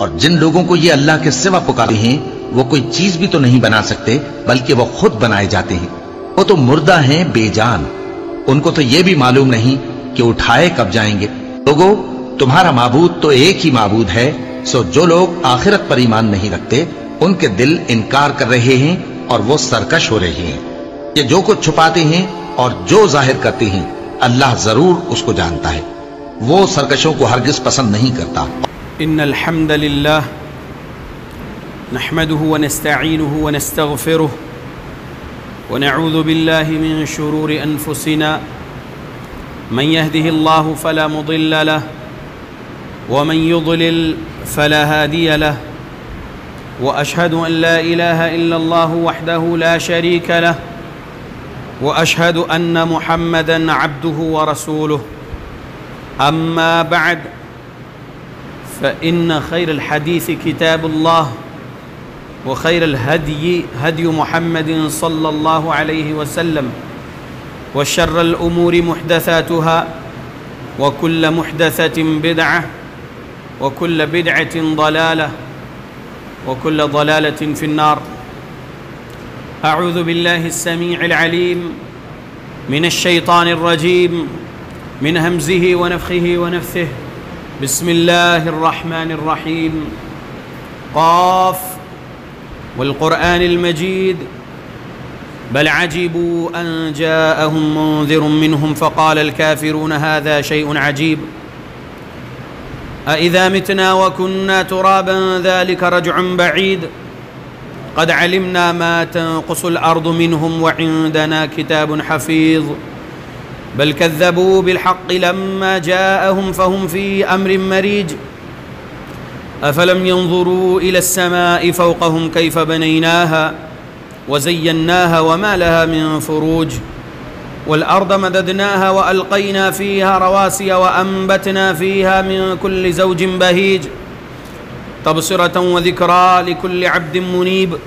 اور جن لوگوں کو یہ اللہ کے سوا پکارتے ہیں وہ کوئی چیز بھی تو نہیں بنا سکتے بلکہ وہ خود بنائے جاتے ہیں. وہ تو مردہ ہیں بے جان، ان کو تو یہ بھی معلوم نہیں کہ اٹھائے کب جائیں گے. لوگو تمہارا معبود تو ایک ہی معبود ہے، سو جو لوگ آخرت پر ایمان نہیں رکھتے ان کے دل انکار کر رہے ہیں اور وہ سرکش ہو رہے ہیں. یہ جو کچھ چھپاتے ہیں اور جو ظاہر کرتے ہیں اللہ ضرور اس کو جانتا ہے، وہ سرکشوں کو ہرگز پسند نہیں کرتا. ان الحمد لله نحمده ونستعينه ونستغفره ونعوذ بالله من شرور انفسنا من يهده الله فلا مضل له ومن يضلل فلا هادي له واشهد ان لا اله الا الله وحده لا شريك له واشهد ان محمدا عبده ورسوله. اما بعد فإن خير الحديث كتاب الله وخير الهدي هدي محمد صلى الله عليه وسلم وشر الأمور محدثاتها وكل محدثة بدعة وكل بدعة ضلالة وكل ضلالة في النار. أعوذ بالله السميع العليم من الشيطان الرجيم من همزه ونفخه ونفثه. بسم الله الرحمن الرحيم. قاف والقرآن المجيد بل عجبوا أن جاءهم منذر منهم فقال الكافرون هذا شيء عجيب أإذا متنا وكنا ترابا ذلك رجع بعيد قد علمنا ما تنقص الأرض منهم وعندنا كتاب حفيظ بل كذبوا بالحق لما جاءهم فهم في أمر مريج أفلم ينظروا إلى السماء فوقهم كيف بنيناها وزيناها وما لها من فروج والأرض مددناها وألقينا فيها رواسي وأنبتنا فيها من كل زوج بهيج تبصرة وذكرى لكل عبد منيب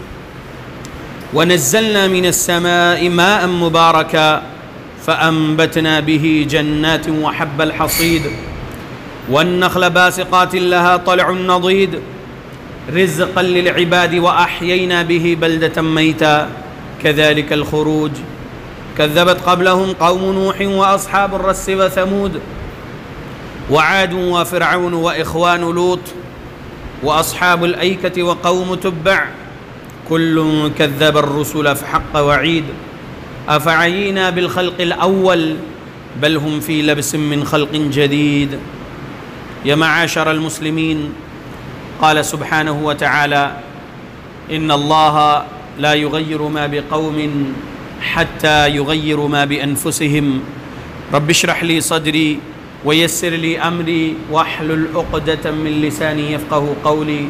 ونزلنا من السماء ماء مباركا فأنبتنا به جنات وحب الحصيد والنخل باسقات لها طلع نضيد رزقا للعباد وأحيينا به بلدة ميتا كذلك الخروج كذبت قبلهم قوم نوح وأصحاب الرس وثمود وعاد وفرعون وإخوان لوط وأصحاب الأيكة وقوم تبع كل كذب الرسل فحق وعيد أفعينا بالخلق الأول بل هم في لبس من خلق جديد. يا معاشر المسلمين قال سبحانه وتعالى إن الله لا يغير ما بقوم حتى يغيروا ما بأنفسهم رب اشرح لي صدري ويسر لي أمري واحلل عقدة من لساني يفقه قولي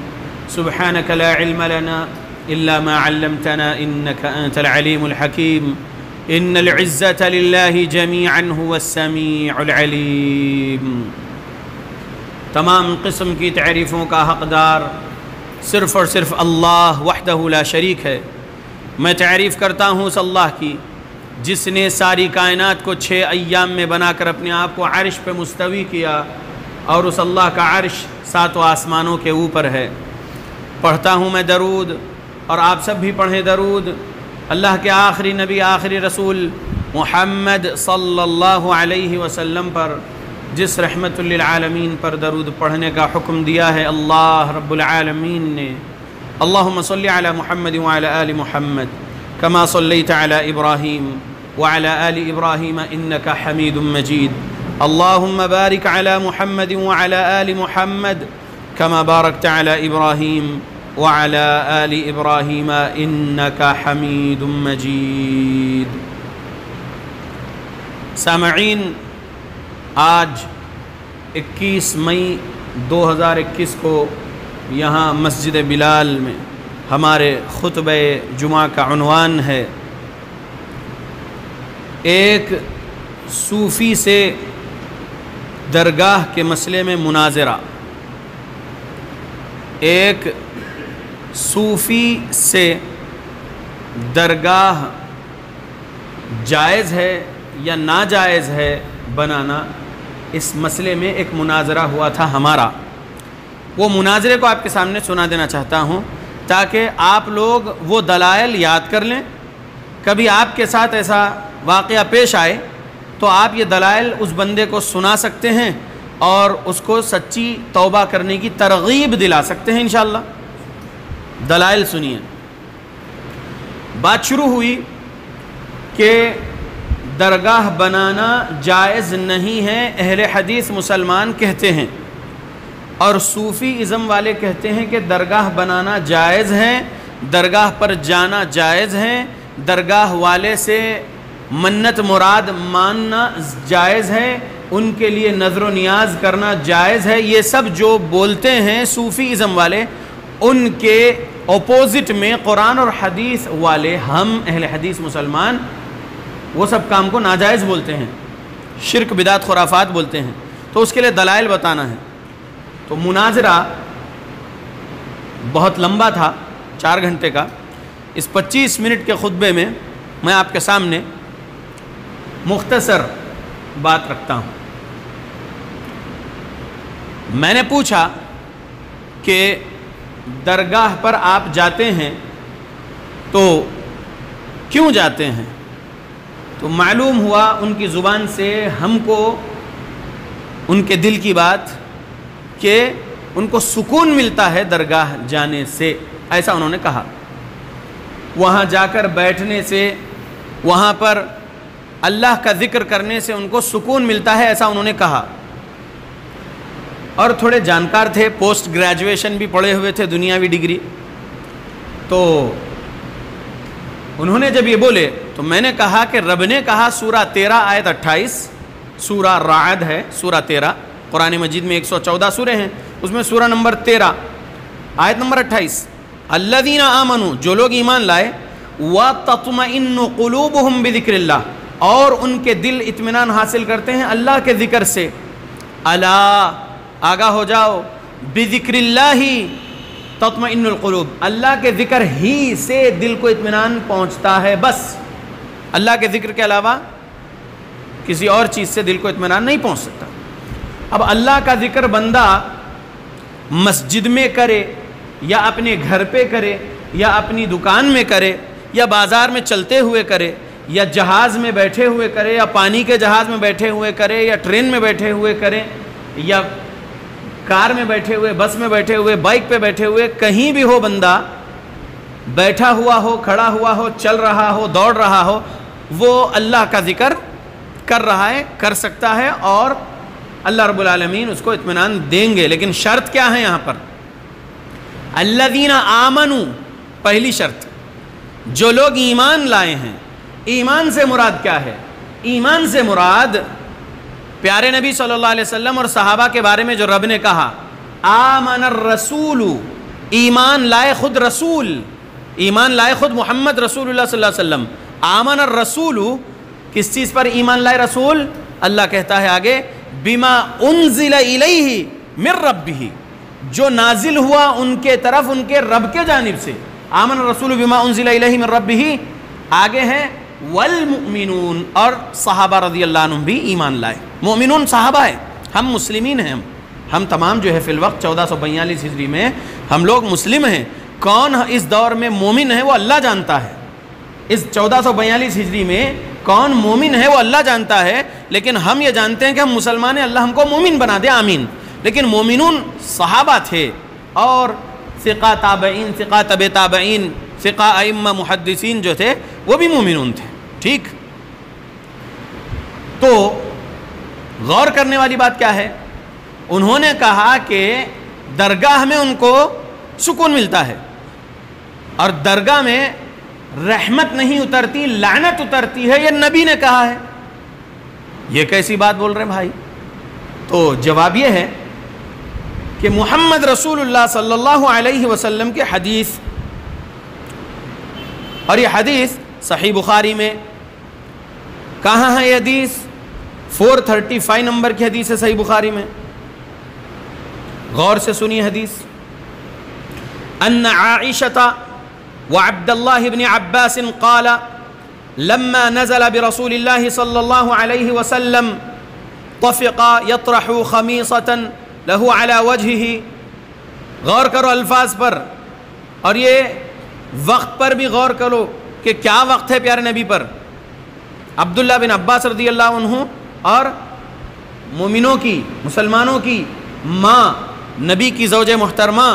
سبحانك لا علم لنا إلا ما علمتنا إنك أنت العليم الحكيم إن العزة لله جميعا هو السميع العليم. تمام قسم کی تعریفوں کا حقدار صرف اور صرف اللہ وحدہ لا شریک ہے. میں تعریف کرتا ہوں اس اللہ کی جس نے ساری کائنات کو 6 ایام میں بنا کر اپنے آپ کو عرش پہ مستوی کیا اور اس اللہ کا عرش 7 آسمانوں کے اوپر ہے. پڑھتا ہوں میں درود اور آپ سب بھی پڑھیں درود اللہ کے آخری نبی آخری رسول محمد صلی اللہ علیہ وسلم پر جس رحمت للعالمین پر درود پڑھنے کا حکم دیا ہے اللہ رب العالمین نے. اللہم صلی علی محمد وعلی آل محمد کما صلیت علی ابراہیم وعلی آل ابراہیم انک حمید مجید. اللہم بارک علی محمد وعلی آل محمد کما بارکت علی ابراہیم وعلی آل ابراہیم انک حمید مجید. سامعین، آج 21 مئی 2021 کو یہاں مسجد بلال میں ہمارے خطبہ جمعہ کا عنوان ہے ایک صوفی سے درگاہ کے مسئلے میں مناظرہ. ایک صوفی سے درگاہ جائز ہے یا ناجائز ہے بنانا، اس مسئلے میں ایک مناظرہ ہوا تھا ہمارا. وہ مناظرے کو آپ کے سامنے سنا دینا چاہتا ہوں تاکہ آپ لوگ وہ دلائل یاد کر لیں. کبھی آپ کے ساتھ ایسا واقعہ پیش آئے تو آپ یہ دلائل اس بندے کو سنا سکتے ہیں اور اس کو سچی توبہ کرنے کی ترغیب دلا سکتے ہیں انشاءاللہ. دلائل سنیے. بات شروع ہوئی کہ درگاہ بنانا جائز نہیں ہے، اہل حدیث مسلمان کہتے ہیں، اور صوفی ازم والے کہتے ہیں کہ درگاہ بنانا جائز ہے، درگاہ پر جانا جائز ہے، درگاہ والے سے منت مراد ماننا جائز ہے، ان کے لیے نظر و نیاز کرنا جائز ہے. یہ سب جو بولتے ہیں صوفی ازم والے، ان کے اپوزٹ میں قرآن اور حدیث والے، ہم اہل حدیث مسلمان وہ سب کام کو ناجائز بولتے ہیں، شرک بدعت خرافات بولتے ہیں. تو اس کے لیے دلائل بتانا ہے. تو مناظرہ بہت لمبا تھا، 4 گھنٹے کا. اس 25 منٹ کے خطبے میں میں آپ کے سامنے مختصر بات رکھتا ہوں. میں نے پوچھا کہ درگاہ پر آپ جاتے ہیں تو کیوں جاتے ہیں؟ تو معلوم ہوا ان کی زبان سے ہم کو ان کے دل کی بات کہ ان کو سکون ملتا ہے درگاہ جانے سے، ایسا انہوں نے کہا. وہاں جا کر بیٹھنے سے، وہاں پر اللہ کا ذکر کرنے سے ان کو سکون ملتا ہے، ایسا انہوں نے کہا. اور تھوڑے جانکار تھے، پوسٹ گریجویشن بھی پڑھے ہوئے تھے، دنیاوی ڈگری. تو انہوں نے جب یہ بولے تو میں نے کہا کہ رب نے کہا سورہ 13 آیت 28، سورہ رعد ہے سورہ 13، قرآن مجید میں 114 سورے ہیں، اس میں سورہ نمبر 13 آیت نمبر 28، الذین آمنوا، جو لوگ ایمان لائے، وَتَطْمَئِنُّ قُلُوبُهُمْ بِذِكْرِ اللَّهِ، اور ان کے دل اطمینان حاصل کرتے ہیں اللہ کے ذکر سے. الا، آگاہ ہو جاؤ، بِذِكْرِ اللَّهِ تطمئن القلوب، اللہ کے ذکر ہی سے دل کو اطمینان پہنچتا ہے. بس اللہ کے ذکر کے علاوہ کسی اور چیز سے دل کو اطمینان نہیں پہنچ سکتا. اب اللہ کا ذکر بندہ مسجد میں کرے یا اپنے گھر پہ کرے یا اپنی دکان میں کرے یا بازار میں چلتے ہوئے کرے یا جہاز میں بیٹھے ہوئے کرے یا پانی کے جہاز میں بیٹھے ہوئے کرے یا ٹرین میں بیٹھے ہوئے کرے یا کار میں بیٹھے ہوئے، بس میں بیٹھے ہوئے، بائک پہ بیٹھے ہوئے، کہیں بھی ہو بندہ، بیٹھا ہوا ہو، کھڑا ہوا ہو، چل رہا ہو، دوڑ رہا ہو، وہ اللہ کا ذکر کر رہا ہے، کر سکتا ہے، اور اللہ رب العالمین اس کو اطمینان دیں گے. لیکن شرط کیا ہے یہاں پر؟ الذین آمنوا، پہلی شرط، جو لوگ ایمان لائے ہیں. ایمان سے مراد کیا ہے؟ ایمان سے مراد پیارے نبی صلی اللہ علیہ وسلم اور صحابہ کے بارے میں جو رب نے کہا، آمن الرسول، ایمان لائے خود رسول، ایمان لائے خود محمد رسول اللہ صلی اللہ علیہ وسلم. آمن الرسول، کس چیز پر ایمان لائے رسول؟ اللہ کہتا ہے آگے، بما انزل الیہ من ربہ، جو نازل ہوا ان کے طرف ان کے رب کے جانب سے. آمن الرسول بما انزل الیہ من ربہ. آگے ہے والمؤمنون، اور صحابہ رضی اللہ عنہم بھی ایمان لائے. مومنون صحابہ ہے، ہم مسلمین ہیں، ہم تمام جو ہے فی الوقت 1442 ہجری میں ہم لوگ مسلم ہیں. کون اس دور میں مومن ہے وہ اللہ جانتا ہے. اس 1442 ہجری میں کون مومن ہے وہ اللہ جانتا ہے، لیکن ہم یہ جانتے ہیں کہ ہم مسلمان ہیں، اللہ ہم کو مومن بنا دے، آمین. لیکن مومنون صحابہ تھے، اور ثقہ تابعین، ثقہ تبع تابعین، ثقہ ائمہ محدثین جو تھے وہ بھی مومنون تھے. ٹھیک، تو غور کرنے والی بات کیا ہے؟ انہوں نے کہا کہ درگاہ میں ان کو سکون ملتا ہے، اور درگاہ میں رحمت نہیں اترتی، لعنت اترتی ہے، یہ نبی نے کہا ہے. یہ کیسی بات بول رہے ہیں بھائی؟ تو جواب یہ ہے کہ محمد رسول اللہ صلی اللہ علیہ وسلم کے حدیث، اور یہ حدیث صحیح بخاری میں، کہاں ہے یہ حدیث؟ 435 نمبر کی حدیث ہے صحیح بخاری میں. غور سے سنیے حدیث. ان عائشہ وعبد اللہ بن عباس قال لما نزل برسول اللہ صلی اللہ علیہ وسلم طفق يطرح خميصة له على وجهه غور کرو الفاظ پر، اور یہ وقت پر بھی غور کرو کہ کیا وقت ہے پیارے نبی پر۔ عبداللہ بن عباس رضی اللہ عنہ اور مومنوں کی، مسلمانوں کی ماں، نبی کی زوج محترمہ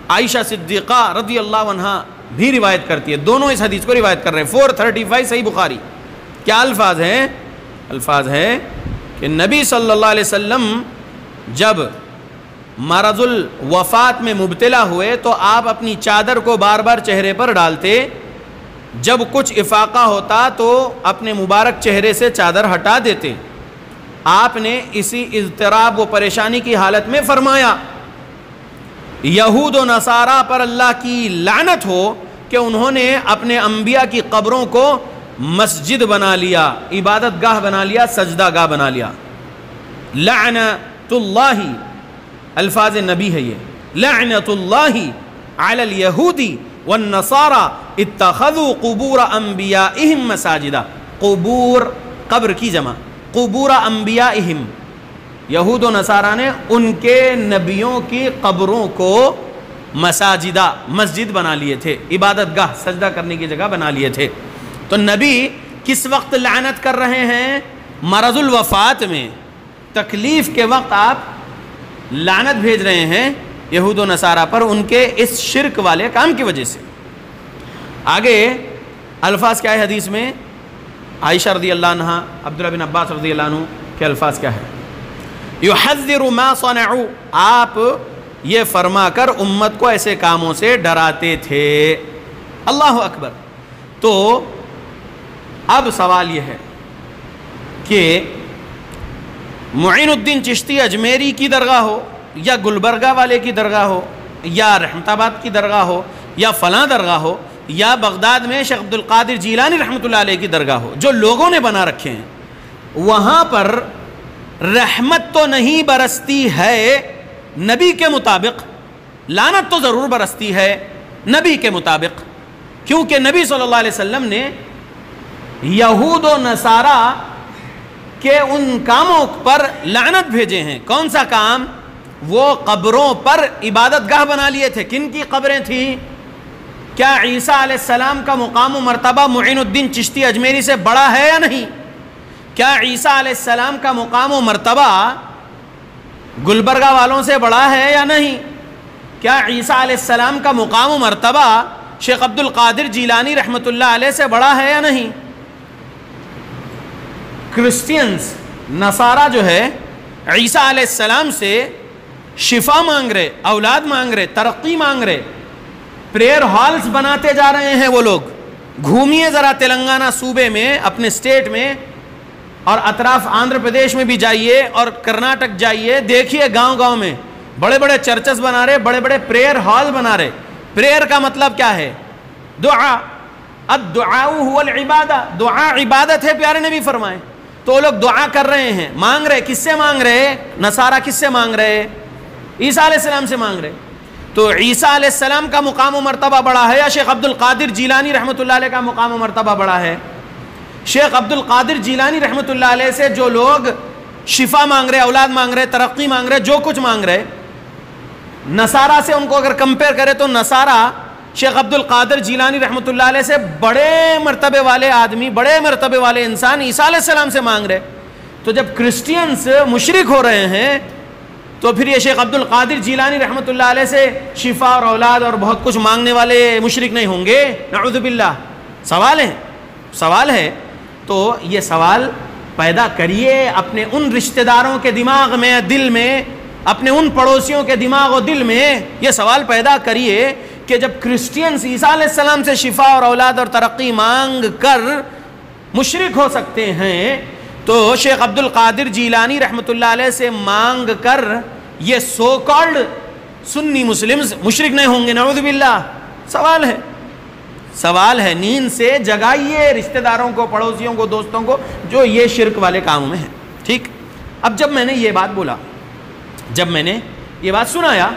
عائشہ صدیقہ رضی اللہ عنہا بھی روایت کرتی ہے، دونوں اس حدیث کو روایت کر رہے ہیں۔ 435 صحیح بخاری۔ کیا الفاظ ہیں؟ الفاظ ہے کہ نبی صلی اللہ علیہ وسلم جب مرض الوفات میں مبتلا ہوئے تو آپ اپنی چادر کو بار بار چہرے پر ڈالتے، جب کچھ افاقہ ہوتا تو اپنے مبارک چہرے سے چادر ہٹا دیتے۔ آپ نے اسی اضطراب و پریشانی کی حالت میں فرمایا، یہود و نصارہ پر اللہ کی لعنت ہو کہ انہوں نے اپنے انبیاء کی قبروں کو مسجد بنا لیا، عبادت گاہ بنا لیا، سجدہ گاہ بنا لیا۔ لعنت اللہ، الفاظ نبی ہے یہ، لعنت اللہ علی الیہود والنصارى اتخذوا قبور انبیائہم مساجدہ۔ قبور قبر کی جمع، قبور انبیائہم، یہود و نصارہ نے ان کے نبیوں کی قبروں کو مساجدہ، مسجد بنا لیے تھے، عبادت گاہ، سجدہ کرنے کی جگہ بنا لیے تھے۔ تو نبی کس وقت لعنت کر رہے ہیں؟ مرض الوفات میں، تکلیف کے وقت آپ لعنت بھیج رہے ہیں یہود و نصارہ پر ان کے اس شرک والے کام کی وجہ سے۔ آگے الفاظ کیا ہے حدیث میں؟ عائشہ رضی اللہ عنہ، عبداللہ بن عباس رضی اللہ عنہ کے الفاظ کیا ہے؟ یحذر ما صنعوا، آپ یہ فرما کر امت کو ایسے کاموں سے ڈراتے تھے۔ اللہ اکبر۔ تو اب سوال یہ ہے کہ معین الدین چشتی اجمیری کی درگاہ ہو، یا گلبرگہ والے کی درگاہ ہو، یا رحمت آباد کی درگاہ ہو، یا فلاں درگاہ ہو، یا بغداد میں شیخ عبد القادر جیلانی رحمۃ اللہ علیہ کی درگاہ ہو، جو لوگوں نے بنا رکھے ہیں، وہاں پر رحمت تو نہیں برستی ہے نبی کے مطابق، لعنت تو ضرور برستی ہے نبی کے مطابق، کیونکہ نبی صلی اللہ علیہ وسلم نے یہود و نصارہ کے ان کاموں پر لعنت بھیجے ہیں۔ کون سا کام؟ وہ قبروں پر عبادت گاہ بنا لیے تھے۔ کن کی قبریں تھیں؟ کیا عیسیٰ علیہ السلام کا مقام و مرتبہ معین الدین چشتی اجمیری سے بڑا ہے یا نہیں؟ کیا عیسیٰ علیہ السلام کا مقام و مرتبہ گلبرگہ والوں سے بڑا ہے یا نہیں؟ کیا عیسیٰ علیہ السلام کا مقام و مرتبہ شیخ عبد القادر جیلانی رحمۃ اللہ علیہ سے بڑا ہے یا نہیں؟ کرسچینز، نصارہ جو ہے عیسیٰ علیہ السلام سے شفا مانگ رہے، اولاد مانگ رہے، ترقی مانگ رہے، پریئر ہالز بناتے جا رہے ہیں وہ لوگ۔ گھومیے ذرا تلنگانہ صوبے میں، اپنے اسٹیٹ میں، اور اطراف آندھر پردیش میں بھی جائیے اور کرناٹک جائیے، دیکھیے گاؤں گاؤں میں بڑے بڑے چرچز بنا رہے، بڑے بڑے پریئر ہال بنا رہے۔ پریئر کا مطلب کیا ہے؟ دعا، الدعاء هو العبادہ، دعا عبادت ہے، پیارے نبی فرمائے۔ تو لوگ دعا کر رہے ہیں، مانگ رہے، کس سے مانگ رہے؟ نصارہ کس سے مانگ رہے؟ عیسیٰ علیہ السلام سے مانگ رہے۔ تو عیسیٰ علیہ السلام کا مقام و مرتبہ بڑا ہے یا شیخ عبد القادر جیلانی رحمۃ اللہ علیہ کا مقام و مرتبہ بڑا ہے؟ شیخ عبد القادر جیلانی رحمۃ اللہ علیہ سے جو لوگ شفا مانگ رہے، اولاد مانگ رہے، ترقی مانگ رہے، جو کچھ مانگ رہے، نصارہ سے ان کو اگر کمپیئر کرے تو نصارہ شیخ عبد القادر جیلانی رحمۃ اللہ علیہ سے بڑے مرتبے والے آدمی، بڑے مرتبے والے انسان عیسیٰ علیہ السلام سے مانگ رہے۔ تو جب کرسچینز مشرک ہو رہے ہیں تو پھر یہ شیخ عبد القادر جیلانی رحمۃ اللہ علیہ سے شفا اور اولاد اور بہت کچھ مانگنے والے مشرک نہیں ہوں گے؟ نعوذ باللہ۔ سوال ہے تو یہ سوال پیدا کریے اپنے ان رشتہ داروں کے دماغ میں، دل میں، اپنے ان پڑوسیوں کے دماغ و دل میں یہ سوال پیدا کریے کہ جب کرسچینز عیسیٰ علیہ السلام سے شفا اور اولاد اور ترقی مانگ کر مشرک ہو سکتے ہیں تو شیخ عبد القادر جیلانی رحمۃ اللہ علیہ سے مانگ کر یہ سو کالڈ سنی مسلمز مشرک نہیں ہوں گے؟ نعوذ باللہ۔ سوال ہے، نیند سے جگائیے رشتہ داروں کو، پڑوسیوں کو، دوستوں کو جو یہ شرک والے کاموں میں ہیں۔ ٹھیک، اب جب میں نے یہ بات بولا، جب میں نے یہ بات سنایا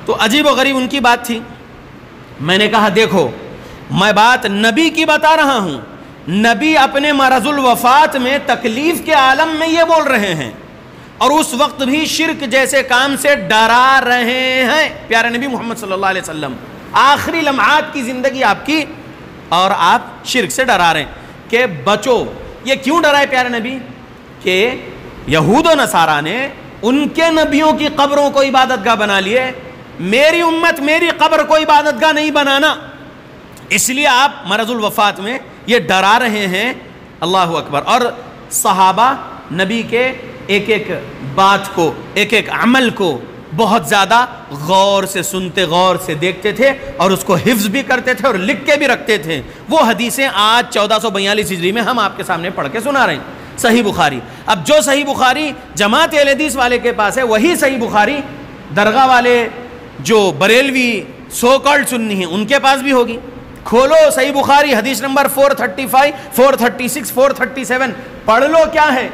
تو عجیب و غریب ان کی بات تھی۔ میں نے کہا دیکھو، میں بات نبی کی بتا رہا ہوں، نبی اپنے مرض الوفات میں، تکلیف کے عالم میں یہ بول رہے ہیں، اور اس وقت بھی شرک جیسے کام سے ڈرا رہے ہیں. پیارے نبی محمد صلی اللہ علیہ وسلم آخری لمحات کی زندگی آپ کی اور آپ شرک سے ڈرا رہے ہیں کہ بچو. یہ کیوں ڈرائے پیارے نبی؟ کہ یہود و نصارہ نے ان کے نبیوں کی قبروں کو عبادت گاہ بنا لیے. میری امت میری قبر کو عبادت گاہ نہیں بنانا، اس لیے آپ مرض الوفات میں یہ ڈرا رہے ہیں. اللہ اکبر. اور صحابہ نبی کے ایک ایک بات کو، ایک ایک عمل کو بہت زیادہ غور سے سنتے، غور سے دیکھتے تھے اور اس کو حفظ بھی کرتے تھے اور لکھ کے بھی رکھتے تھے. وہ حدیثیں آج 1442 ہجری میں ہم آپ کے سامنے پڑھ کے سنا رہے ہیں. صحیح بخاری. اب جو صحیح بخاری جماعت اہل حدیث والے کے پاس ہے وہی صحیح بخاری درگاہ والے جو بریلوی سو کالڈ سنی ہیں ان کے پاس بھی ہوگی. کھولو صحیح بخاری حدیث نمبر 435 436 437 پڑھ لو. کیا ہے؟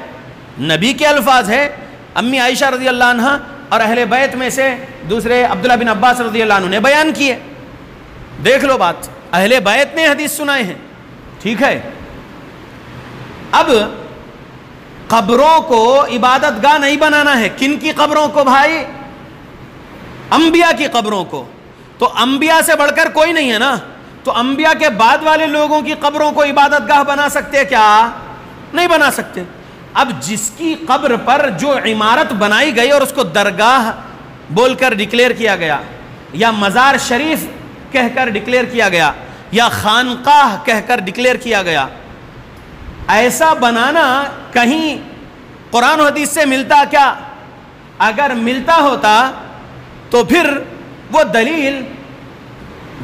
نبی کے الفاظ ہے. امی عائشہ رضی اللہ عنہ اور اہل بیت میں سے دوسرے عبداللہ بن عباس رضی اللہ عنہ نے بیان کیے. دیکھ لو بات، اہل بیت نے حدیث سنائے ہیں. ٹھیک ہے. اب قبروں کو عبادت گاہ نہیں بنانا ہے. کن کی قبروں کو بھائی؟ انبیاء کی قبروں کو. تو انبیاء سے بڑھ کر کوئی نہیں ہے نا. تو انبیاء کے بعد والے لوگوں کی قبروں کو عبادت گاہ بنا سکتے کیا؟ نہیں بنا سکتے. اب جس کی قبر پر جو عمارت بنائی گئی اور اس کو درگاہ بول کر ڈکلیئر کیا گیا یا مزار شریف کہہ کر ڈکلیئر کیا گیا یا خانقاہ کہہ کر ڈکلیئر کیا گیا، ایسا بنانا کہیں قرآن و حدیث سے ملتا کیا؟ اگر ملتا ہوتا تو پھر وہ دلیل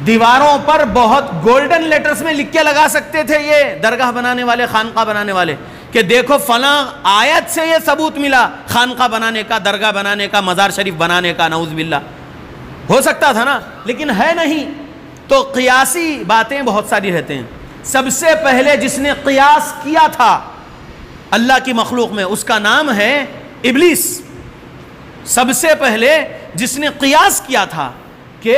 دیواروں پر بہت گولڈن لیٹرز میں لکھ کے لگا سکتے تھے یہ درگاہ بنانے والے، خانقاہ بنانے والے، کہ دیکھو فلاں آیت سے یہ ثبوت ملا خانقاہ بنانے کا، درگاہ بنانے کا، مزار شریف بنانے کا. نعوذ باللہ. ہو سکتا تھا نا، لیکن ہے نہیں. تو قیاسی باتیں بہت ساری رہتے ہیں. سب سے پہلے جس نے قیاس کیا تھا اللہ کی مخلوق میں اس کا نام ہے ابلیس. سب سے پہلے جس نے قیاس کیا تھا کہ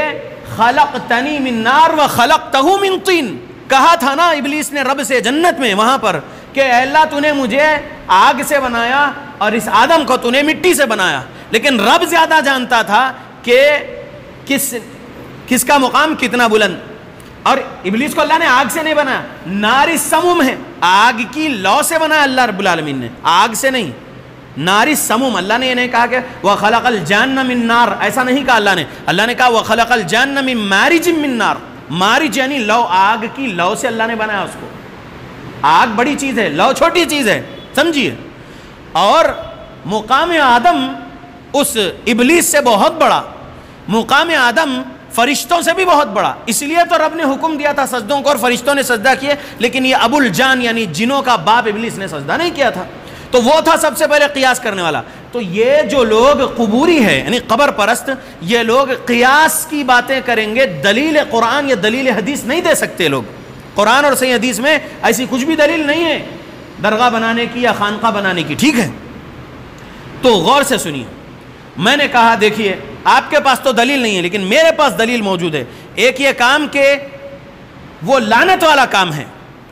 خلقتنی من نار و خلقتہ من طین، کہا تھا نا ابلیس نے رب سے جنت میں وہاں پر کہ اے اللہ تو نے مجھے آگ سے بنایا اور اس آدم کو تو نے مٹی سے بنایا. لیکن رب زیادہ جانتا تھا کہ کس کا مقام کتنا بلند. اور ابلیس کو اللہ نے آگ سے نہیں بنایا، نار السموم ہے، آگ کی لو سے بنایا اللہ رب العالمین نے، آگ سے نہیں. نار السموم. اللہ نے یہ نہیں کہا کہ وَخَلَقَ الْجَانَّ مِن نار، ایسا نہیں کہا اللہ نے. اللہ نے کہا وَخَلَقَ الْجَانَّ مِن مَارِجٍ مِن نار. مارج یعنی لو، آگ کی لو سے اللہ نے بنایا اس کو. آگ بڑی چیز ہے، لو چھوٹی چیز ہے، سمجھیے. اور مقام آدم اس ابلیس سے بہت بڑا، مقام آدم فرشتوں سے بھی بہت بڑا. اس لیے تو رب نے حکم دیا تھا سجدوں کو اور فرشتوں نے سجدہ کیے. لیکن یہ ابو الجان یعنی جنوں کا باپ ابلیس نے سجدہ نہیں کیا تھا. تو وہ تھا سب سے پہلے قیاس کرنے والا. تو یہ جو لوگ قبوری ہے یعنی قبر پرست، یہ لوگ قیاس کی باتیں کریں گے. دلیل قرآن یا دلیل حدیث نہیں دے سکتے لوگ. قرآن اور صحیح حدیث میں ایسی کچھ بھی دلیل نہیں ہے درگاہ بنانے کی یا خانقاہ بنانے کی. ٹھیک ہے. تو غور سے سنیے. میں نے کہا دیکھیے آپ کے پاس تو دلیل نہیں ہے لیکن میرے پاس دلیل موجود ہے. ایک یہ کام کہ وہ لعنت والا کام ہے.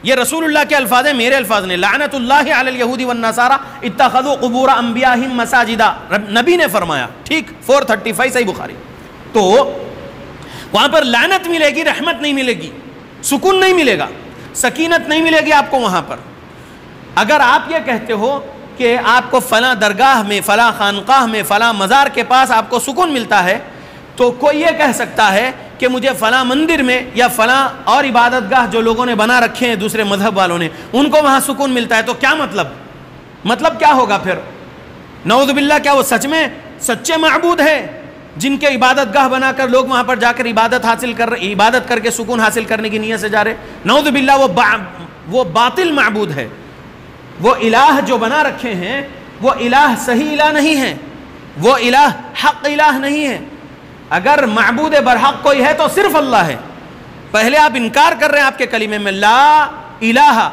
یہ رسول اللہ کے الفاظ ہیں، میرے الفاظ نے. لعنت اللہ علی الیہود والنصارى اتخذوا قبور انبیاءہم مساجدا، نبی نے فرمایا. ٹھیک، 435 صحیح بخاری. تو وہاں پر لعنت ملے گی، رحمت نہیں ملے گی، سکون نہیں ملے گا، سکینت نہیں ملے گی آپ کو وہاں پر. اگر آپ یہ کہتے ہو کہ آپ کو فلاں درگاہ میں، فلاں خانقاہ میں، فلاں مزار کے پاس آپ کو سکون ملتا ہے، تو کوئی یہ کہہ سکتا ہے کہ مجھے فلاں مندر میں یا فلاں اور عبادت گاہ جو لوگوں نے بنا رکھے ہیں دوسرے مذہب والوں نے ان کو وہاں سکون ملتا ہے. تو کیا مطلب کیا ہوگا پھر؟ نعوذ باللہ. کیا وہ سچ میں سچے معبود ہیں جن کے عبادت گاہ بنا کر لوگ وہاں پر جا کر عبادت کر کے سکون حاصل کرنے کی نیت سے جا رہے؟ نعوذ باللہ وہ باطل معبود ہے. وہ الہ جو بنا رکھے ہیں وہ الہ صحیح الہ نہیں ہے، وہ الہ حق الہ نہیں ہے. اگر معبود برحق کوئی ہے تو صرف اللہ ہے. پہلے آپ انکار کر رہے ہیں آپ کے کلمے میں لا الہ.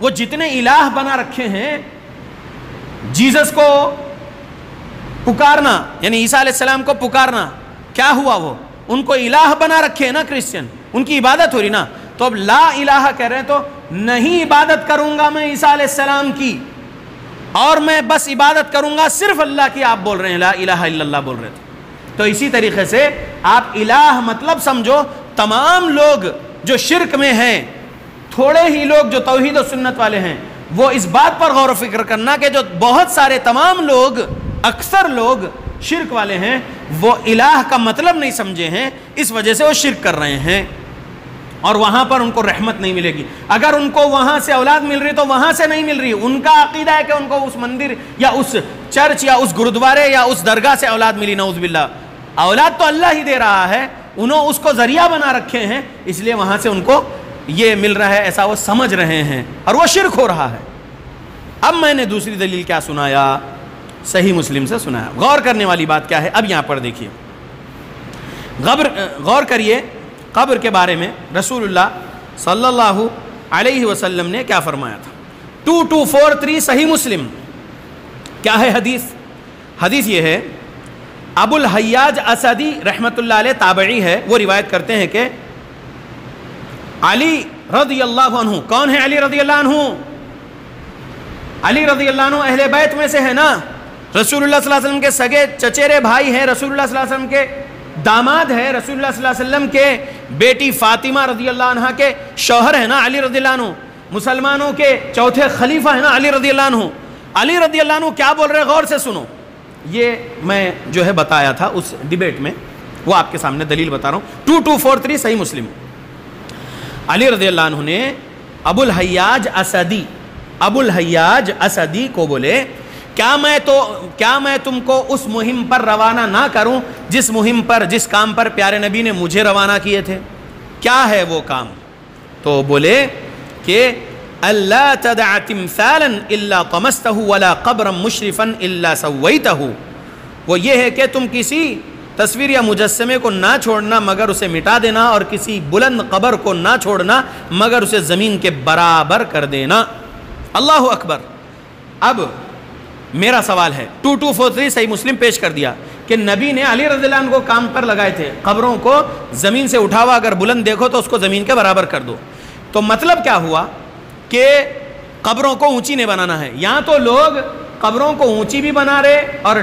وہ جتنے الہ بنا رکھے ہیں، جیزس کو پکارنا یعنی عیسیٰ علیہ السلام کو پکارنا، کیا ہوا؟ وہ ان کو الہ بنا رکھے ہیں نا کرسچن، ان کی عبادت ہو رہی نا. تو اب لا الہ کہہ رہے ہیں تو نہیں عبادت کروں گا میں عیسیٰ علیہ السلام کی، اور میں بس عبادت کروں گا صرف اللہ کی، آپ بول رہے ہیں لا الہ الا اللہ بول رہے تھے. تو اسی طریقے سے آپ الہ مطلب سمجھو تمام لوگ جو شرک میں ہیں، تھوڑے ہی لوگ جو توحید و سنت والے ہیں، وہ اس بات پر غور و فکر کرنا کہ جو بہت سارے تمام لوگ، اکثر لوگ شرک والے ہیں، وہ الہ کا مطلب نہیں سمجھے ہیں، اس وجہ سے وہ شرک کر رہے ہیں، اور وہاں پر ان کو رحمت نہیں ملے گی. اگر ان کو وہاں سے اولاد مل رہی تو وہاں سے نہیں مل رہی. ان کا عقیدہ ہے کہ ان کو اس مندر یا اس چرچ یا اس گرودوارے یا اس درگاہ سے اولاد ملی، نعوذ باللہ. اولاد تو اللہ ہی دے رہا ہے، انہوں اس کو ذریعہ بنا رکھے ہیں، اس لیے وہاں سے ان کو یہ مل رہا ہے، ایسا وہ سمجھ رہے ہیں، اور وہ شرک ہو رہا ہے. اب میں نے دوسری دلیل کیا سنایا؟ صحیح مسلم سے سنایا. غور کرنے والی بات کیا ہے؟ اب یہاں پر دیکھیے، غور کریے قبر کے بارے میں رسول اللہ صلی اللہ علیہ وسلم نے کیا فرمایا تھا. 2243 صحیح مسلم. کیا ہے حدیث؟ حدیث یہ ہے، ابو الحیاج اسدی رحمت اللہ علیہ تابعی ہے، وہ روایت کرتے ہیں کہ علی رضی اللہ عنہ، کون ہے علی رضی اللہ عنہ؟ علی رضی اللہ عنہ اہل بیت میں سے ہے نا، رسول اللہ صلی اللہ علیہ وسلم کے سگے چچیرے بھائی ہیں، رسول اللہ صلی اللہ علیہ وسلم کے داماد ہے، رسول اللہ صلی اللہ علیہ وسلم کے بیٹی فاطمہ رضی اللہ عنہ کے شوہر ہے نا علی رضی اللہ عنہ، مسلمانوں کے چوتھے خلیفہ ہے نا علی رضی اللہ عنہ. علی رضی اللہ عنہ کیا بول رہے؟ غور سے سنو. یہ میں جو ہے بتایا تھا اس ڈیبیٹ میں، وہ آپ کے سامنے دلیل بتا رہا ہوں. 2243 صحیح مسلم. علی رضی اللہ عنہ نے ابو الحیاج اسدی کو بولے، کیا میں تم کو اس مہم پر روانہ نہ کروں جس مہم پر، جس کام پر پیارے نبی نے مجھے روانہ کیے تھے؟ کیا ہے وہ کام؟ تو بولے کہ اللہ تدع تمثالا الا طمسته ولا قبرا مشرفا الا سویته. وہ یہ ہے کہ تم کسی تصویر یا مجسمے کو نہ چھوڑنا مگر اسے مٹا دینا، اور کسی بلند قبر کو نہ چھوڑنا مگر اسے زمین کے برابر کر دینا. اللہ اکبر. اب میرا سوال ہے، 2243 صحیح مسلم پیش کر دیا کہ نبی نے علی رضی اللہ عنہ کو کام پر لگائے تھے، قبروں کو زمین سے اٹھاوا، اگر بلند دیکھو تو اس کو زمین کے برابر کر دو. تو مطلب کیا ہوا کہ قبروں کو اونچی نہیں بنانا ہے. یہاں تو لوگ قبروں کو اونچی بھی بنا رہے اور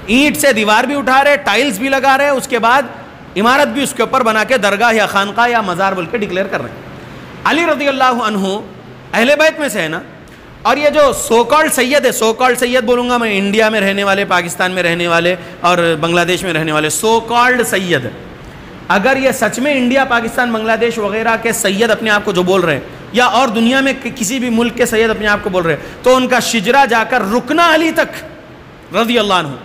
اینٹ سے دیوار بھی اٹھا رہے، ٹائلز بھی لگا رہے، اس کے بعد عمارت بھی اس کے اوپر بنا کے درگاہ یا خانقاہ یا مزار بول کے ڈکلیئر کر رہے ہیں. علی رضی اللہ عنہ اہل بیت میں سے ہے نا. اور یہ جو سو کالڈ سید ہے، سو کالڈ سید بولوں گا میں، انڈیا میں رہنے والے، پاکستان میں رہنے والے اور بنگلہ دیش میں رہنے والے سو کالڈ سید، اگر یہ سچ میں انڈیا، پاکستان، بنگلہ دیش وغیرہ کے سید اپنے آپ کو جو بول رہے ہیں، یا اور دنیا میں کسی بھی ملک کے سید اپنے آپ کو بول رہے ہیں، تو ان کا شجرہ جا کر رکنا علی تک رضی اللہ عنہ،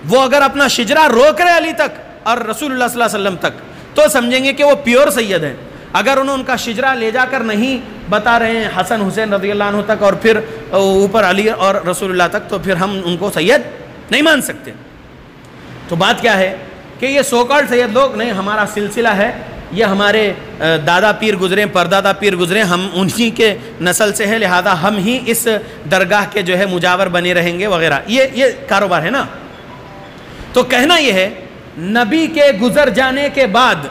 وہ اگر اپنا شجرہ روک رہے علی تک اور رسول اللہ صلی اللہ علیہ وسلم تک، تو سمجھیں گے کہ وہ پیور سید ہیں. اگر انہوں ان کا شجرہ لے جا کر نہیں بتا رہے ہیں حسن حسین رضی اللہ عنہ تک اور پھر اوپر علی اور رسول اللہ تک، تو پھر ہم ان کو سید نہیں مان سکتے. تو بات کیا ہے کہ یہ سو کالڈ سید لوگ نہیں، ہمارا سلسلہ ہے، یہ ہمارے دادا پیر گزرے، پردادا پیر گزرے، ہم انہی کے نسل سے ہے، لہذا ہم ہی اس درگاہ کے جو ہے مجاور بنے رہیں گے وغیرہ. یہ کاروبار ہے نا. تو کہنا یہ ہے نبی کے گزر جانے کے بعد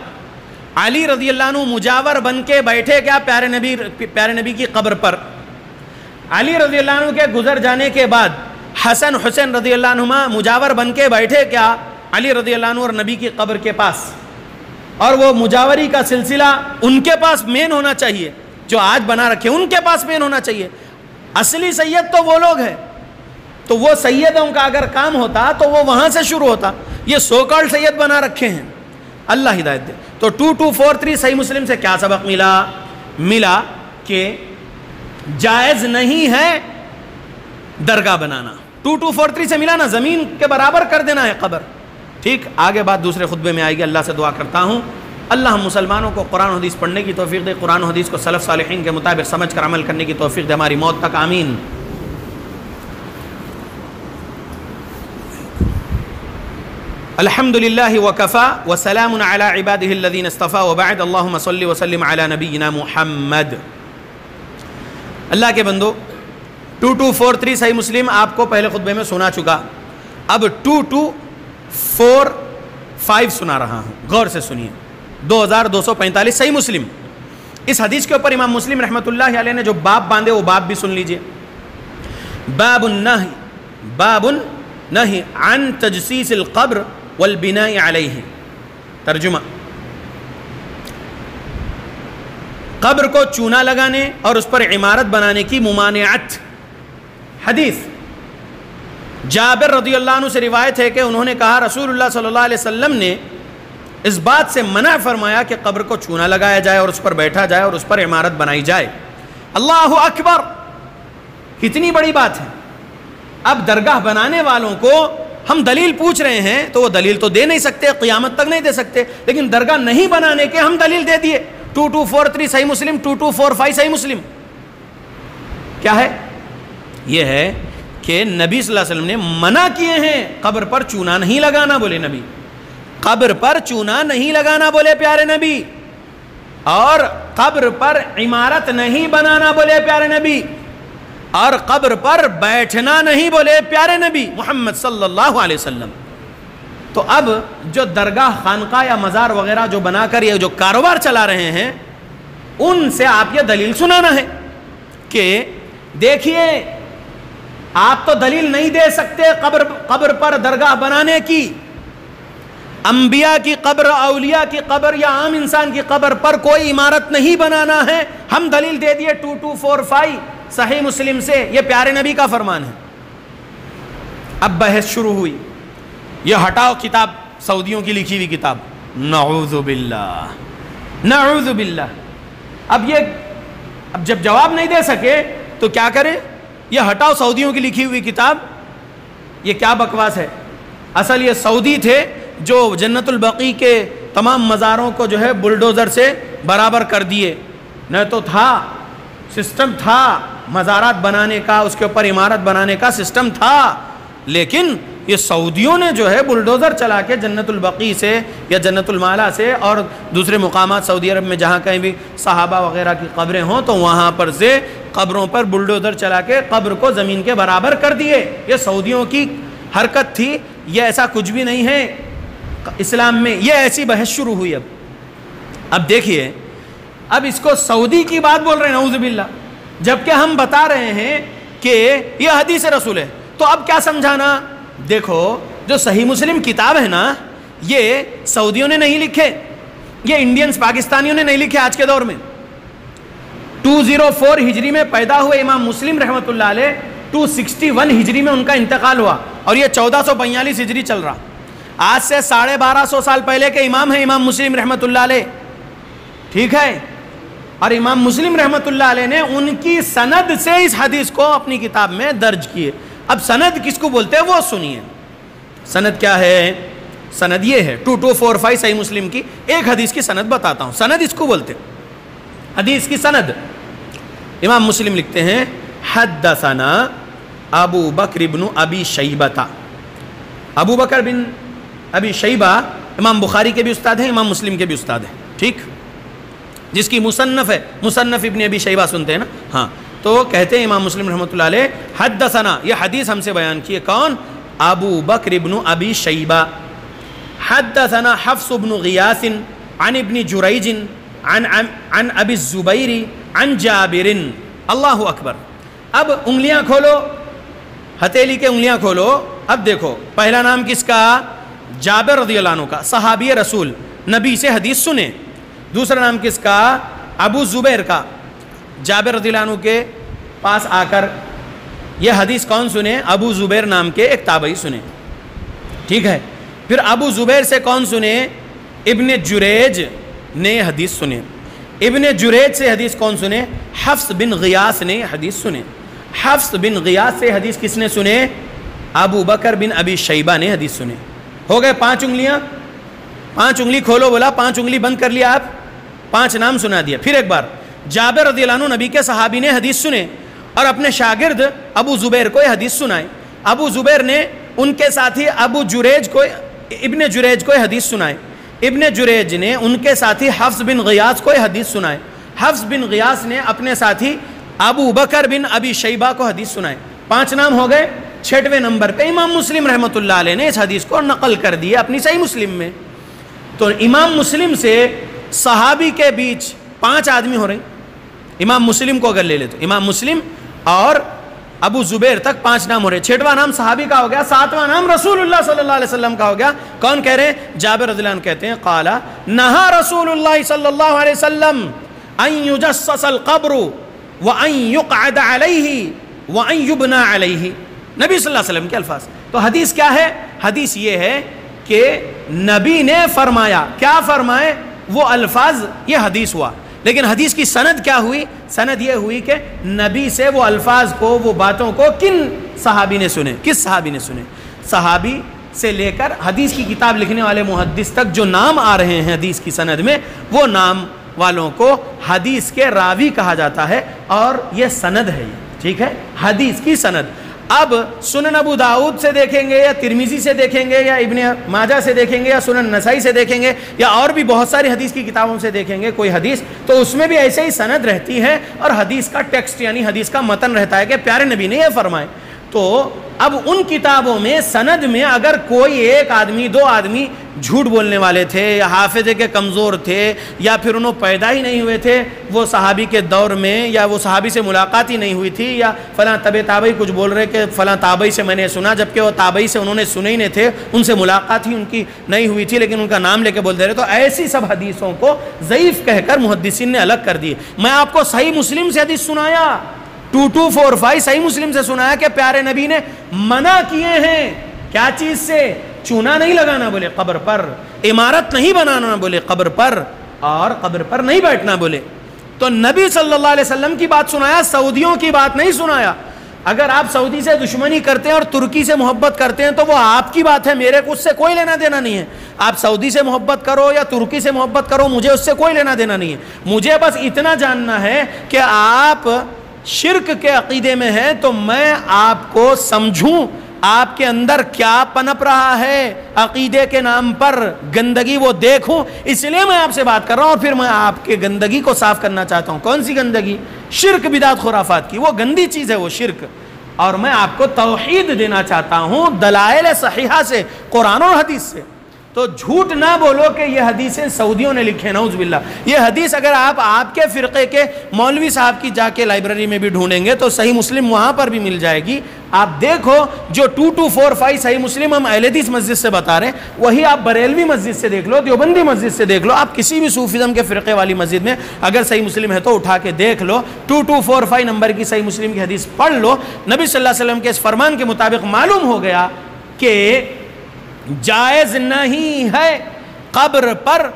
علی رضی اللہ عنہ مجاور بن کے بیٹھے کیا پیارے نبی کی قبر پر. علی رضی اللہ عنہ کے گزر جانے کے بعد حسن حسین رضی اللہ عنہما مجاور بن کے بیٹھے کیا علی رضی اللہ عنہ اور نبی کی قبر کے پاس. اور وہ مجاوری کا سلسلہ ان کے پاس مین ہونا چاہیے، جو آج بنا رکھے ان کے پاس مین ہونا چاہیے. اصلی سید تو وہ لوگ ہیں، تو وہ سیدوں کا اگر کام ہوتا تو وہ وہاں سے شروع ہوتا. یہ سو کالڈ سید بنا رکھے ہیں، اللہ ہدایت دے. تو 2243 صحیح مسلم سے کیا سبق ملا کہ جائز نہیں ہے درگاہ بنانا. 2243 سے ملا نا، زمین کے برابر کر دینا ہے قبر. ٹھیک، آگے بات دوسرے خطبے میں آئے گی. اللہ سے دعا کرتا ہوں اللہ ہم مسلمانوں کو قرآن و حدیث پڑھنے کی توفیق دے، قرآن و حدیث کو سلف صالحین کے مطابق سمجھ کر عمل کرنے کی توفیق دے ہماری موت تک. آمین. الحمد للہ وکفا وسلام علی عبادہ الذین اصطفیٰ وبعد اللہم صلی وسلم علی نبینا محمد. اللہ کے بندو، 2243 صحیح مسلم آپ کو پہلے خطبے میں سنا چکا. اب 2245 سنا رہا ہوں، غور سے سنیے. 2245 صحیح مسلم. اس حدیث کے اوپر امام مسلم رحمۃ اللہ علیہ نے جو باب باندھے وہ باب بھی سن لیجئے. باب النہی عن تجسیس القبر والبناء علیہ. ترجمہ: قبر کو چونا لگانے اور اس پر عمارت بنانے کی ممانعت. حدیث جابر رضی اللہ عنہ سے روایت ہے کہ انہوں نے کہا رسول اللہ صلی اللہ علیہ وسلم نے اس بات سے منع فرمایا کہ قبر کو چونا لگایا جائے اور اس پر بیٹھا جائے اور اس پر عمارت بنائی جائے. اللہ اکبر، کتنی بڑی بات ہے. اب درگاہ بنانے والوں کو ہم دلیل پوچھ رہے ہیں تو وہ دلیل تو دے نہیں سکتے، قیامت تک نہیں دے سکتے، لیکن درگاہ نہیں بنانے کے ہم دلیل دے دیے. 2243 صحیح مسلم، 2245 صحیح مسلم. کیا ہے؟ یہ ہے کہ نبی صلی اللہ علیہ وسلم نے منع کیے ہیں قبر پر چونا نہیں لگانا. بولے نبی، قبر پر چونا نہیں لگانا بولے پیارے نبی، اور قبر پر عمارت نہیں بنانا بولے پیارے نبی، اور قبر پر بیٹھنا نہیں بولے پیارے نبی محمد صلی اللہ علیہ وسلم. تو اب جو درگاہ، خانقاہ یا مزار وغیرہ جو بنا کر یہ جو کاروبار چلا رہے ہیں، ان سے آپ یہ دلیل سنانا ہے کہ دیکھیے آپ تو دلیل نہیں دے سکتے قبر پر درگاہ بنانے کی. انبیاء کی قبر، اولیاء کی قبر یا عام انسان کی قبر پر کوئی عمارت نہیں بنانا ہے. ہم دلیل دے دیے 2245 صحیح مسلم سے، یہ پیارے نبی کا فرمان ہے. اب بحث شروع ہوئی. یہ ہٹاؤ کتاب، سعودیوں کی لکھی ہوئی کتاب. نعوذ باللہ، نعوذ باللہ. اب جب جواب نہیں دے سکے تو کیا کریں؟ یہ ہٹاؤ سعودیوں کی لکھی ہوئی کتاب. یہ کیا بکواس ہے؟ اصل یہ سعودی تھے جو جنت البقیع کے تمام مزاروں کو جو ہے بلڈوزر سے برابر کر دیے. نہ تو تھا سسٹم، تھا مزارات بنانے کا، اس کے اوپر عمارت بنانے کا سسٹم تھا، لیکن یہ سعودیوں نے جو ہے بلڈوزر چلا کے جنت البقیع سے یا جنت المالا سے اور دوسرے مقامات سعودی عرب میں جہاں کہیں بھی صحابہ وغیرہ کی قبریں ہوں تو وہاں پر سے قبروں پر بلڈوزر چلا کے قبر کو زمین کے برابر کر دیے. یہ سعودیوں کی حرکت تھی، یہ ایسا کچھ بھی نہیں ہے اسلام میں. یہ ایسی بحث شروع ہوئی. اب دیکھیے، اب اس کو سعودی کی بات بول رہے ہیں نعوذ باللہ، جبکہ ہم بتا رہے ہیں کہ یہ حدیث رسول ہے. تو اب کیا سمجھانا؟ دیکھو جو صحیح مسلم کتاب ہے نا، یہ سعودیوں نے نہیں لکھے، یہ انڈینز پاکستانیوں نے نہیں لکھے. آج کے دور میں 204 ہجری میں پیدا ہوئے امام مسلم رحمۃ اللہ علیہ، 261 ہجری میں ان کا انتقال ہوا اور یہ 1442 ہجری چل رہا. آج سے 1250 سال پہلے کے امام ہیں امام مسلم رحمۃ اللہ علیہ. ٹھیک ہے، اور امام مسلم رحمۃ اللہ علیہ نے ان کی سند سے اس حدیث کو اپنی کتاب میں درج کیے. اب سند کس کو بولتے ہیں وہ سنیے. سند کیا ہے؟ سند یہ ہے 2245 صحیح مسلم کی ایک حدیث کی سند بتاتا ہوں. سند اس کو بولتے ہیں، حدیث کی سند. امام مسلم لکھتے ہیں حدثنا ابو بکر بن ابی شیبہ. ابو بکر بن ابی شیبہ امام بخاری کے بھی استاد ہیں، امام مسلم کے بھی استاد ہیں. ٹھیک، جس کی مصنف ہے، مصنف ابن ابی شیبہ سنتے ہیں نا. ہاں، تو کہتے ہیں امام مسلم رحمۃ اللہ علیہ حدثنا، یہ حدیث ہم سے بیان کیے کون؟ ابو بکر بن ابی شیبہ. حدثنا حفص بن غیاث عن ابن جریج عن ابی الزبیر عن جابر. اللہ اکبر. اب انگلیاں کھولو، ہتھیلی کے انگلیاں کھولو. اب دیکھو پہلا نام کس کا؟ جابر رضی اللہ عنہ کا، صحابی رسول، نبی سے حدیث سنے. دوسرا نام کس کا؟ ابو زبیر کا. جابر رضی اللہ عنہ کے پاس آ کر یہ حدیث کون سنے؟ ابو زبیر نام کے ایک تابعی سنے. ٹھیک ہے، پھر ابو زبیر سے کون سنے؟ ابن جریج نے حدیث سنے. ابن جریج سے حدیث کون سنے؟ حفص بن غیاث نے حدیث سنے. حفص بن غیاث سے حدیث کس نے سنے؟ ابو بکر بن ابی شیبہ نے حدیث سنے. ہو گئے 5 انگلیاں. 5 انگلی کھولو بولا، 5 انگلی بند کر لیا آپ، 5 نام سنا دیا. پھر ایک بار جابر رضی اللہ عنہ نبی کے صحابی نے حدیث سنے اور اپنے شاگرد ابو زبیر کو حدیث سنائے. ابو زبیر نے ان کے ساتھی ابن جریج کو حدیث سنائے. ابن جریج نے ان کے ساتھی حفص بن غیاث کو حدیث سنائے. حفص بن غیاث نے اپنے ساتھی ابو بکر بن ابی شیبہ کو حدیث سنائے. 5 نام ہو گئے. 6ویں نمبر پہ امام مسلم رحمۃ اللہ علیہ نے اس حدیث کو نقل کر دیا اپنی صحیح مسلم میں. تو امام مسلم سے صحابی کے بیچ 5 آدمی ہو رہے ہیں. امام مسلم کو اگر لے لے تو امام مسلم اور ابو زبیر تک 5 نام ہو رہے, 6واں نام صحابی کا ہو گیا, 7واں نام رسول اللہ صلی اللہ علیہ وسلم کا ہو گیا. کون کہہ رہے ہیں؟ جابر رضی اللہ عنہ کہتے ہیں قال نہا رسول اللہ صلی اللہ علیہ وسلم ان یجسس القبر وان یقعد علیہ وان یبنى علیہ. نبی صلی اللہ علیہ وسلم کے الفاظ. تو حدیث کیا ہے؟ حدیث یہ ہے کہ نبی نے فرمایا. کیا فرمائے؟ وہ الفاظ, یہ حدیث ہوا. لیکن حدیث کی سند کیا ہوئی؟ سند یہ ہوئی کہ نبی سے وہ الفاظ کو, وہ باتوں کو کن صحابی نے سنے؟ کس صحابی نے سنے؟ صحابی سے لے کر حدیث کی کتاب لکھنے والے محدث تک جو نام آ رہے ہیں حدیث کی سند میں, وہ نام والوں کو حدیث کے راوی کہا جاتا ہے, اور یہ سند ہے. ٹھیک ہے, حدیث کی سند. اب سنن ابو داؤد سے دیکھیں گے یا ترمذی سے دیکھیں گے یا ابن ماجہ سے دیکھیں گے یا سنن نسائی سے دیکھیں گے یا اور بھی بہت ساری حدیث کی کتابوں سے دیکھیں گے کوئی حدیث, تو اس میں بھی ایسے ہی سند رہتی ہے اور حدیث کا ٹیکسٹ یعنی حدیث کا متن رہتا ہے کہ پیارے نبی نے یہ فرمائے. تو اب ان کتابوں میں سند میں اگر کوئی ایک آدمی, 2 آدمی جھوٹ بولنے والے تھے یا حافظے کے کمزور تھے یا پھر انہوں پیدا ہی نہیں ہوئے تھے وہ صحابی کے دور میں, یا وہ صحابی سے ملاقات ہی نہیں ہوئی تھی, یا فلاں تابعی کچھ بول رہے کہ فلاں تابعی سے میں نے سنا, جبکہ وہ تابعی سے انہوں نے سنے ہی نہیں تھے, ان سے ملاقات ہی ان کی نہیں ہوئی تھی لیکن ان کا نام لے کے بول دے رہے, تو ایسی سب حدیثوں کو ضعیف کہہ کر محدثین نے الگ کر دیے. میں آپ کو صحیح مسلم سے حدیث سنایا, 2245 صحیح مسلم سے سنایا کہ پیارے نبی نے منع کیے ہیں کیا چیز سے؟ چونا نہیں لگانا بولے قبر پر, عمارت نہیں بنانا بولے قبر پر, اور قبر پر نہیں بیٹھنا بولے. تو نبی صلی اللہ علیہ وسلم کی بات سنایا, سعودیوں کی بات نہیں سنایا. اگر آپ سعودی سے دشمنی کرتے ہیں اور ترکی سے محبت کرتے ہیں تو وہ آپ کی بات ہے, میرے کو اس سے کوئی لینا دینا نہیں ہے. آپ سعودی سے محبت کرو یا ترکی سے محبت کرو, مجھے اس سے کوئی لینا دینا نہیں ہے. مجھے بس اتنا جاننا ہے کہ آپ شرک کے عقیدے میں ہیں تو میں آپ کو سمجھوں آپ کے اندر کیا پنپ رہا ہے عقیدے کے نام پر, گندگی وہ دیکھوں, اس لیے میں آپ سے بات کر رہا ہوں. اور پھر میں آپ کے گندگی کو صاف کرنا چاہتا ہوں. کون سی گندگی؟ شرک بدعت خرافات کی, وہ گندی چیز ہے وہ شرک. اور میں آپ کو توحید دینا چاہتا ہوں دلائل صحیحہ سے, قرآن اور حدیث سے. تو جھوٹ نہ بولو کہ یہ حدیثیں سعودیوں نے لکھے, نعوذ باللہ. یہ حدیث اگر آپ کے فرقے کے مولوی صاحب کی جا کے لائبریری میں بھی ڈھونڈیں گے تو صحیح مسلم وہاں پر بھی مل جائے گی. آپ دیکھو جو 2245 صحیح مسلم ہم اہل حدیث مسجد سے بتا رہے ہیں, وہی آپ بریلوی مسجد سے دیکھ لو, دیوبندی مسجد سے دیکھ لو, آپ کسی بھی صوفیزم کے فرقے والی مسجد میں اگر صحیح مسلم ہے تو اٹھا کے دیکھ لو, 2245 نمبر کی صحیح مسلم کی حدیث پڑھ لو. نبی صلی اللہ علیہ وسلم کے اس فرمان کے مطابق معلوم ہو گیا کہ جائز نہیں ہے قبر پر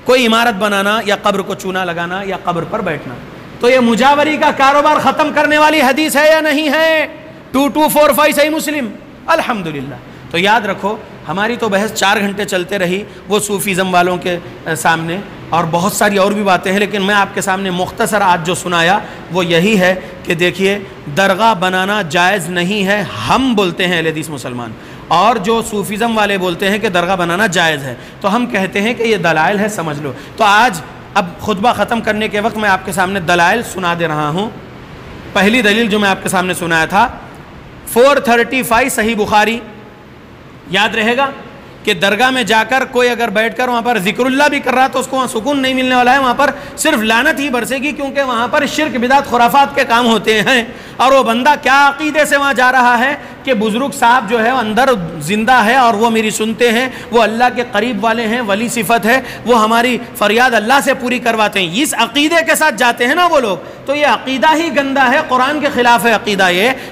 کوئی عمارت بنانا یا قبر کو چونا لگانا یا قبر پر بیٹھنا. تو یہ مجاوری کا کاروبار ختم کرنے والی حدیث ہے یا نہیں ہے؟ 2245 صحیح مسلم. الحمدللہ. تو یاد رکھو ہماری تو بحث 4 گھنٹے چلتے رہی وہ صوفیزم والوں کے سامنے, اور بہت ساری اور بھی باتیں ہیں, لیکن میں آپ کے سامنے مختصر آج جو سنایا وہ یہی ہے کہ دیکھیے درگاہ بنانا جائز نہیں ہے, ہم بولتے ہیں اہل حدیث مسلمان, اور جو صوفیزم والے بولتے ہیں کہ درگاہ بنانا جائز ہے. تو ہم کہتے ہیں کہ یہ دلائل ہے, سمجھ لو. تو آج اب خطبہ ختم کرنے کے وقت میں آپ کے سامنے دلائل سنا دے رہا ہوں. پہلی دلیل جو میں آپ کے سامنے سنایا تھا 435 صحیح بخاری, یاد رہے گا کہ درگاہ میں جا کر کوئی اگر بیٹھ کر وہاں پر ذکر اللہ بھی کر رہا تو اس کو وہاں سکون نہیں ملنے والا ہے, وہاں پر صرف لعنت ہی برسے گی, کیونکہ وہاں پر شرک بدعت خرافات کے کام ہوتے ہیں. اور وہ بندہ کیا عقیدے سے وہاں جا رہا ہے کہ بزرگ صاحب جو ہے اندر زندہ ہے اور وہ میری سنتے ہیں, وہ اللہ کے قریب والے ہیں, ولی صفت ہے, وہ ہماری فریاد اللہ سے پوری کرواتے ہیں. اس عقیدے کے ساتھ جاتے ہیں نا وہ لوگ, تو یہ عقیدہ ہی گندا ہے, قرآن کے خلاف ہے عقیدہ.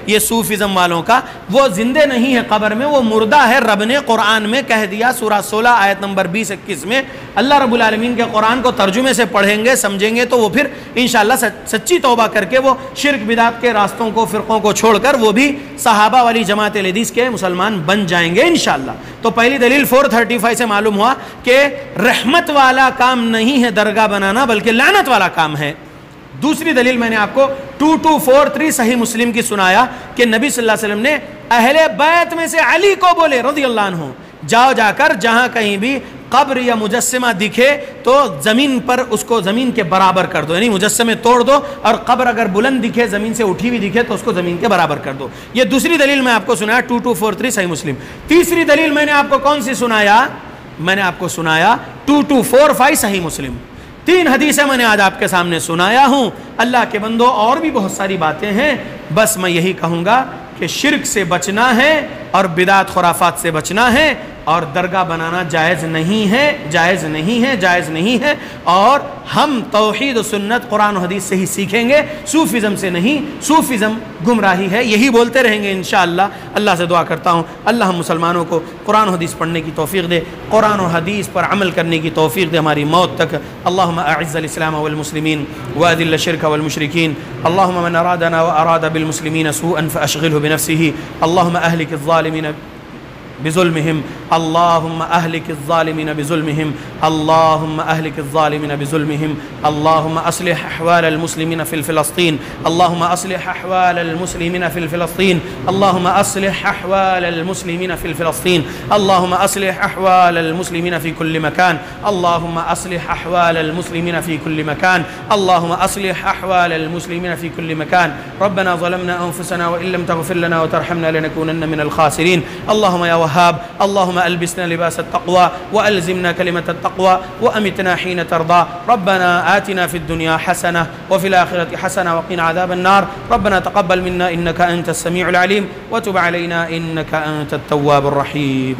یہ صوفیزم والوں کا, وہ زندے نہیں ہے قبر میں, وہ مردہ ہے. رب نے قرآن میں کہہ دیا, سورہ 16 آیت نمبر 20-21 میں, اللہ رب العالمین کے قرآن کو ترجمے سے پڑھیں گے سمجھیں گے تو وہ پھر انشاءاللہ سچی توبہ کر کے وہ شرک بدعت کے راستوں کو, فرقوں کو چھوڑ کر وہ بھی صحابہ والی جماعت حدیث کے مسلمان بن جائیں گے انشاءاللہ. تو پہلی دلیل 435 سے معلوم ہوا کہ رحمت والا کام نہیں ہے درگاہ بنانا, بلکہ لعنت والا کام ہے. دوسری دلیل میں نے آپ کو 2243 صحیح مسلم کی سنایا کہ نبی صلی اللہ علیہ وسلم نے اہل بیت میں سے علی کو بولے رضی اللہ عنہ, جاؤ جا کر جہاں کہیں بھی قبر یا مجسمہ دکھے تو زمین پر اس کو زمین کے برابر کر دو, یعنی مجسمے توڑ دو, اور قبر اگر بلند دکھے زمین سے اٹھی ہوئی دکھے تو اس کو زمین کے برابر کر دو. یہ دوسری دلیل میں آپ کو سنایا 2243 صحیح مسلم. تیسری دلیل میں نے آپ کو کون سی سنایا؟ میں نے آپ کو سنایا 2245 صحیح مسلم. 3 حدیثیں میں نے آج آپ کے سامنے سنایا ہوں۔ اللہ کے بندو اور بھی بہت ساری باتیں ہیں، بس میں یہی کہوں گا کہ شرک سے بچنا ہے اور بدعت خرافات سے بچنا ہے، اور درگاہ بنانا جائز نہیں ہے، جائز نہیں ہے، جائز نہیں ہے۔ اور ہم توحید و سنت قرآن و حدیث سے ہی سیکھیں گے، صوفیزم سے نہیں۔ صوفیزم گمراہی ہے، یہی بولتے رہیں گے انشاءاللہ۔ اللہ سے دعا کرتا ہوں اللہ ہم مسلمانوں کو قرآن و حدیث پڑھنے کی توفیق دے، قرآن و حدیث پر عمل کرنے کی توفیق دے ہماری موت تک۔ اللہم اعز الاسلام والمسلمین واذل الشرک والمشرکین، اللہم من ارادنا واراد بالمسلمین سوءا فاشغله بنفسه، اللہم اہلک الظالمین بظلمهم، اللهم أهلك الظالمين بظلمهم، اللهم أهلك الظالمين بظلمهم، اللهم أصلح أحوال المسلمين في فلسطين، اللهم أصلح أحوال المسلمين في فلسطين، اللهم أصلح أحوال المسلمين في فلسطين، اللهم أصلح أحوال المسلمين في كل مكان، اللهم أصلح أحوال المسلمين في كل مكان، اللهم أصلح أحوال المسلمين في كل مكان. ربنا ظلمنا أنفسنا وإن لم تغفر لنا وترحمنا لنكونن من الخاسرين. اللهم يا وهاب، اللهم ألبسنا لباس التقوى وألزمنا كلمة التقوى وأمتنا حين ترضى. ربنا آتنا في الدنيا حسنة وفي الآخرة حسنة وقنا عذاب النار. ربنا تقبل منا إنك أنت السميع العليم وتب علينا إنك أنت التواب الرحيم.